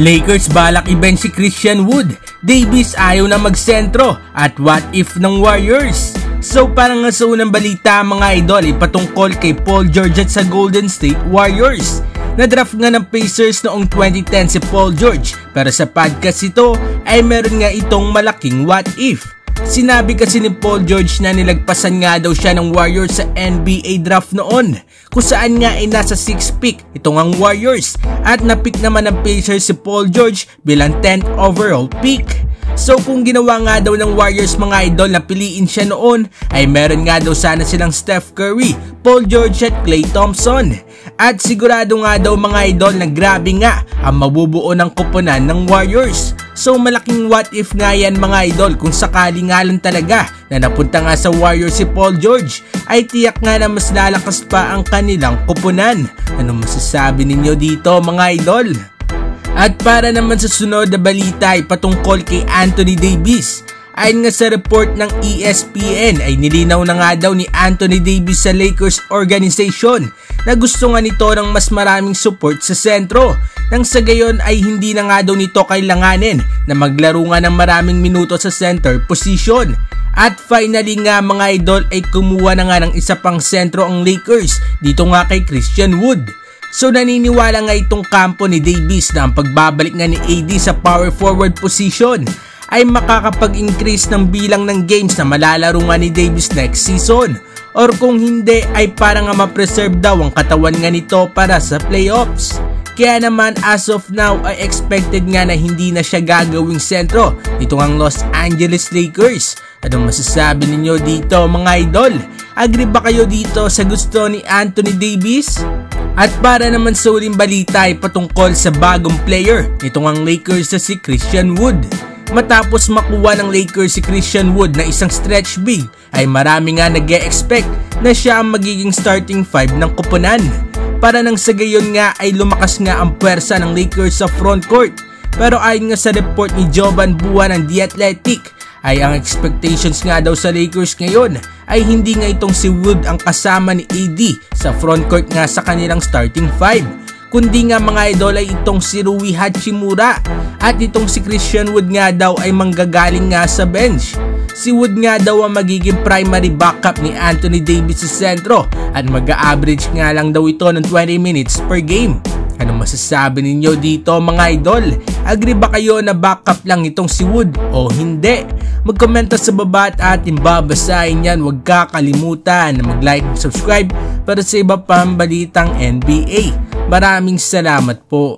Lakers balak i-bench si Christian Wood, Davis ayaw na magsentro, at what if ng Warriors? So parang nga sa unang balita mga idol ay patungkol kay Paul George at sa Golden State Warriors. Na-draft nga ng Pacers noong 2010 si Paul George, pero sa podcast ito ay meron nga itong malaking what if. Sinabi kasi ni Paul George na nilagpasan nga daw siya ng Warriors sa NBA draft noon, kung saan nga ay nasa 6th pick itong ang Warriors, at na-pick naman ng Pacers si Paul George bilang 10th overall pick. So kung ginawa nga daw ng Warriors mga idol na piliin siya noon, ay meron nga daw sana silang Steph Curry, Paul George at Klay Thompson. At sigurado nga daw mga idol na grabe nga ang mabubuo ng koponan ng Warriors. So malaking what if nga yan mga idol kung sakali nga lang talaga na napunta nga sa Warriors si Paul George, ay tiyak nga na mas lalakas pa ang kanilang koponan. Ano masasabi ninyo dito mga idol? At para naman sa sunod na balita ay patungkol kay Anthony Davis. Ayon nga sa report ng ESPN ay nilinaw na nga daw ni Anthony Davis sa Lakers organization na gusto nga nito ng mas maraming support sa sentro. Nang sa gayon ay hindi na nga daw nito kailanganin na maglaro nga ng maraming minuto sa center position. At finally nga mga idol ay kumuha na nga ng isa pang sentro ang Lakers dito nga kay Christian Wood. So naniniwala nga itong kampo ni Davis na ang pagbabalik nga ni AD sa power forward position ay makakapag-increase ng bilang ng games na malalaro nga ni Davis next season. Or kung hindi ay parang nga ma-preserve daw ang katawan nga nito para sa playoffs. Kaya naman as of now ay expected nga na hindi na siya gagawing sentro itong ang Los Angeles Lakers. Anong masasabi ninyo dito mga idol? Agree ba kayo dito sa gusto ni Anthony Davis? At para naman sa uling balita ay patungkol sa bagong player nitong ang Lakers na si Christian Wood. Matapos makuha ng Lakers si Christian Wood na isang stretch big ay marami nga nag-e-expect na siya ang magiging starting 5 ng koponan. Para nang sa gayon nga ay lumakas nga ang puwersa ng Lakers sa front court. Pero ayon nga sa report ni Jovan Buha ng The Athletic ay ang expectations nga daw sa Lakers ngayon ay hindi nga itong si Wood ang kasama ni AD sa front court nga sa kanilang starting 5, kundi nga mga idol ay itong si Rui Hachimura, at itong si Christian Wood nga daw ay manggagaling nga sa bench. Si Wood nga daw ang magiging primary backup ni Anthony Davis sa sentro at mag-a-average nga lang daw ito ng 20 minutes per game. Anong masasabi ninyo dito mga idol? Agree ba kayo na backup lang itong si Wood o hindi? Magkomenta sa baba at ating babasahin yan. Huwag kakalimutan na mag-like at subscribe para sa iba pang balitang NBA. Maraming salamat po.